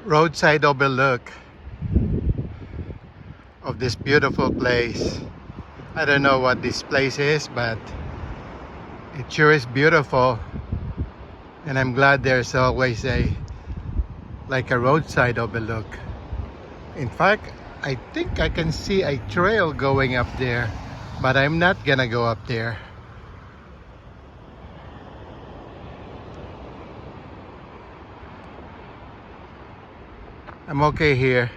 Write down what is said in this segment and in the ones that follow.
roadside overlook of this beautiful place. I don't know what this place is, but it sure is beautiful. And I'm glad there's always a roadside overlook. In fact, I think I can see a trail going up there, but I'm not gonna go up there. I'm okay here.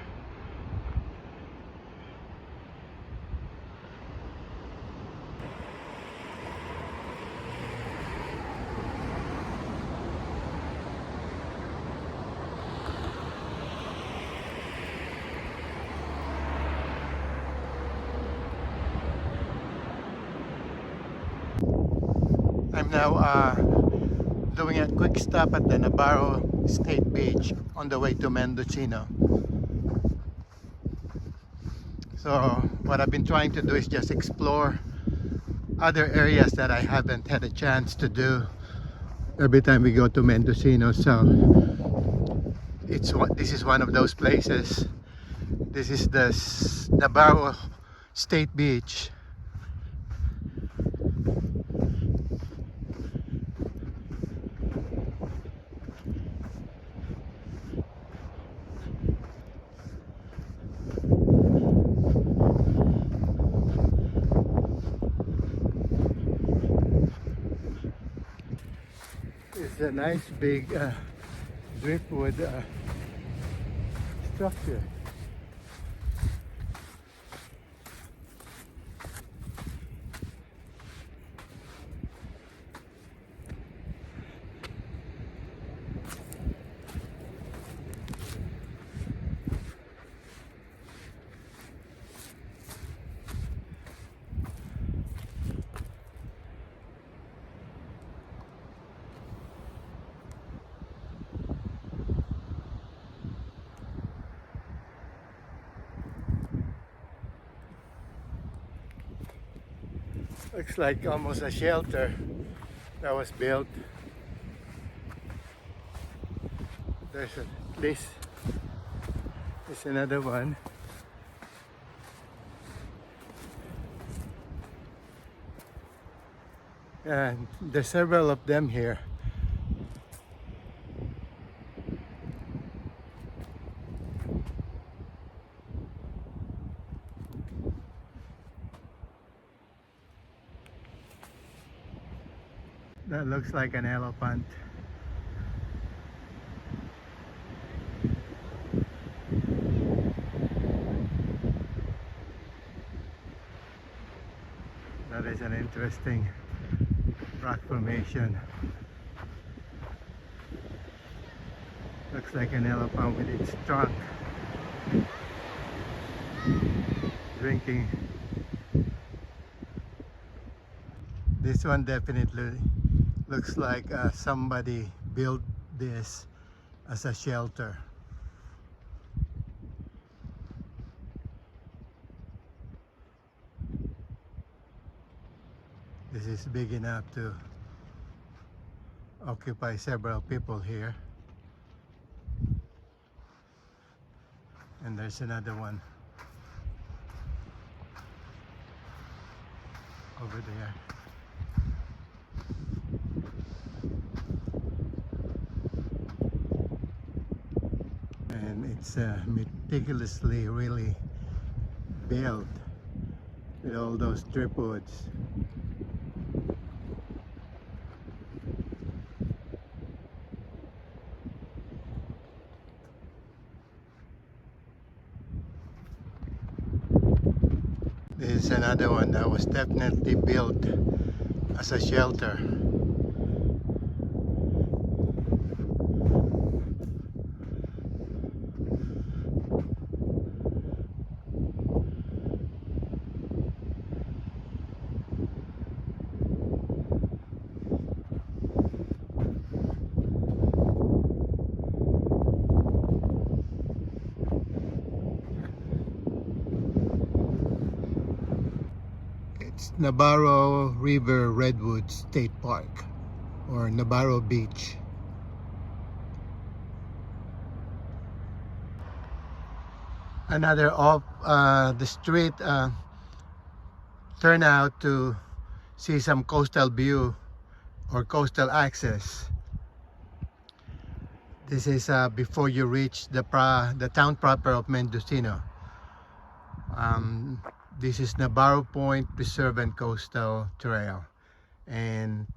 I'm now doing a quick stop at the Navarro State Beach on the way to Mendocino. So what I've been trying to do is just explore other areas that I haven't had a chance to do every time we go to Mendocino. So this is one of those places. This is the Navarro State Beach. It's a nice big driftwood structure. Looks like almost a shelter that was built. There's at least there's another one. And there's several of them here. That looks like an elephant. That is an interesting rock formation. Looks like an elephant with its trunk drinking. This one definitely looks like somebody built this as a shelter. This is big enough to occupy several people here. And there's another one over there. And it's meticulously really built with all those tripwoods. This is another one that was definitely built as a shelter. Navarro River Redwood State Park, or Navarro Beach. another off the street turnout to see some coastal view or coastal access. This is before you reach the town proper of Mendocino. This is Navarro Point Preserve and Coastal Trail, and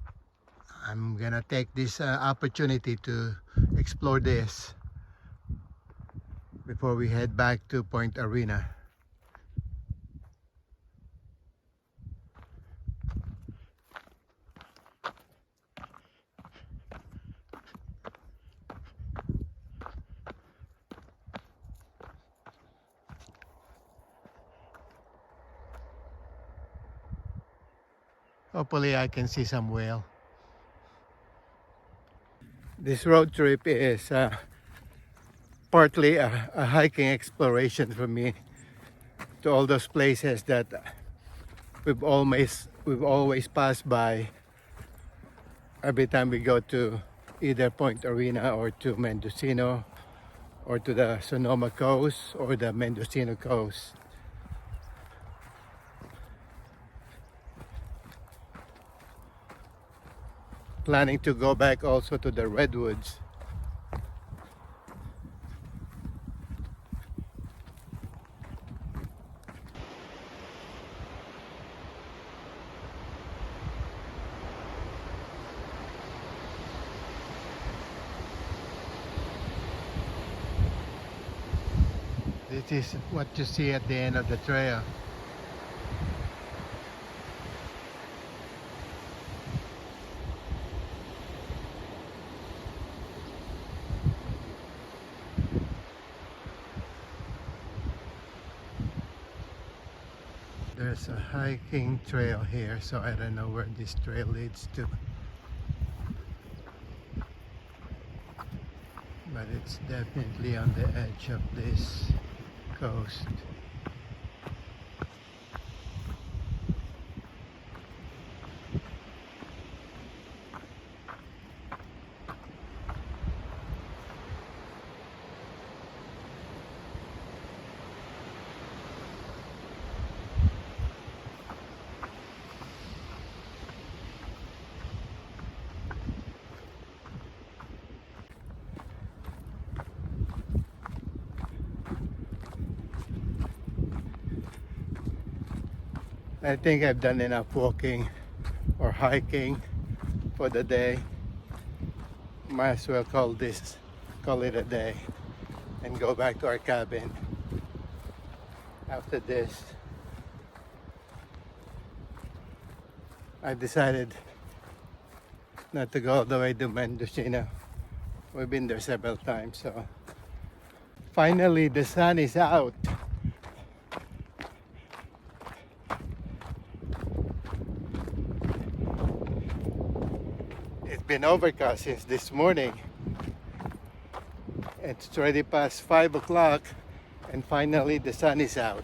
I'm gonna take this opportunity to explore this before we head back to Point Arena. Hopefully I can see some whale. This road trip is partly a hiking exploration for me to all those places that we've always passed by every time we go to either Point Arena or to Mendocino or to the Sonoma coast or the Mendocino coast. Planning to go back also to the redwoods. This is what you see at the end of the trail. There's a hiking trail here, so I don't know where this trail leads to. But it's definitely on the edge of this coast. I think I've done enough walking or hiking for the day. Might as well call it a day and go back to our cabin after this. I decided not to go all the way to Mendocino. We've been there several times, so finally the sun is out. It's been overcast since this morning. It's already past 5 o'clock and finally the sun is out.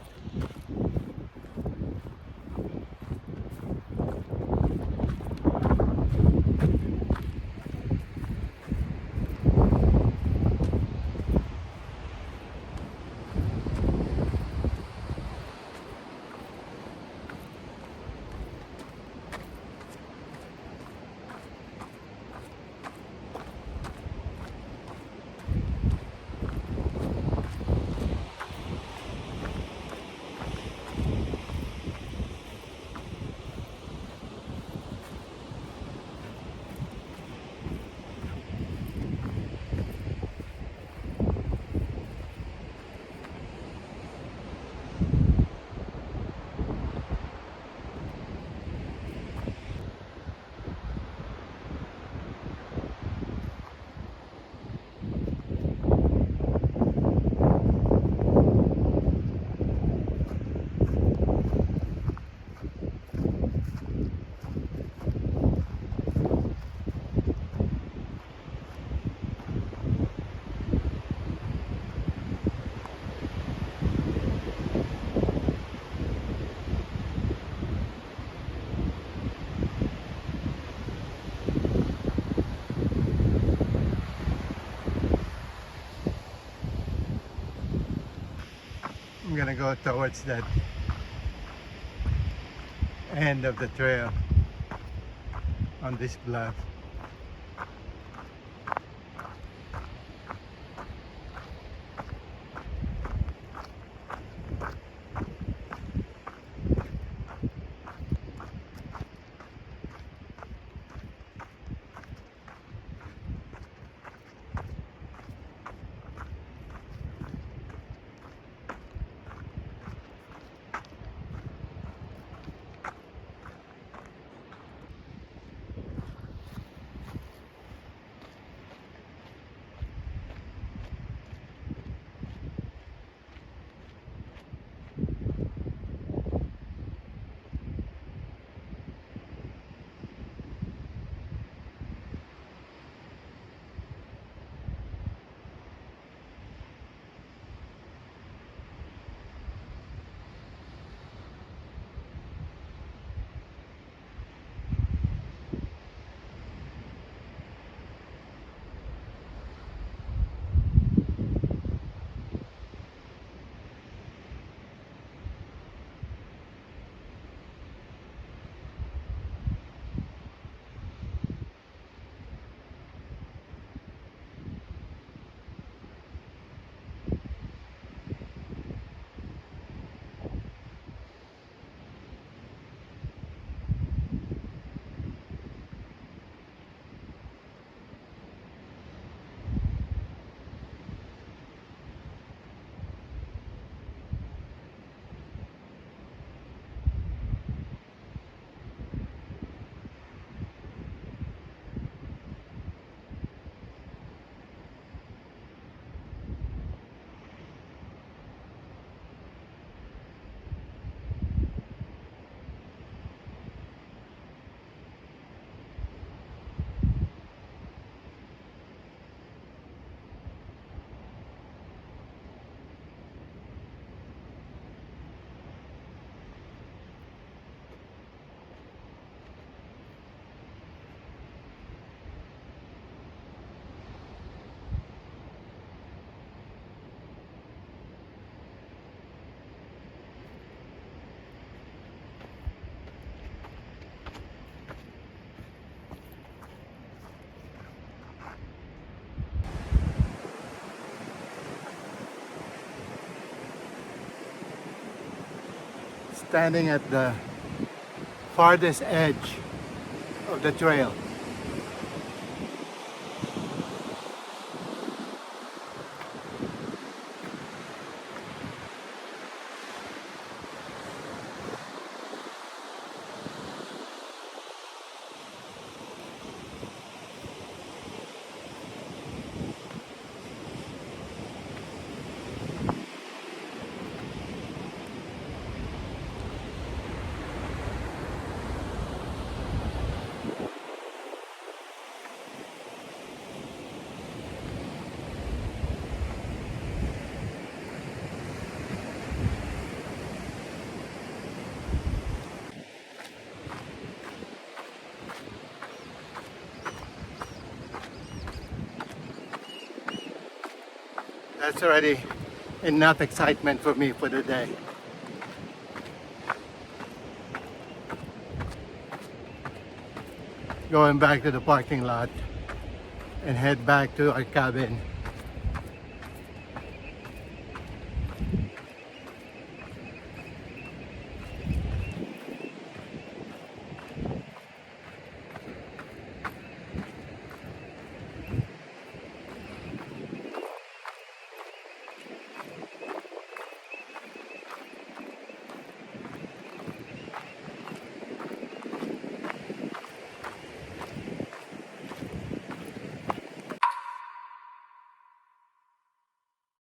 I'm gonna go towards that end of the trail on this bluff. Standing at the farthest edge of the trail. That's already enough excitement for me for the day. Going back to the parking lot and head back to our cabin.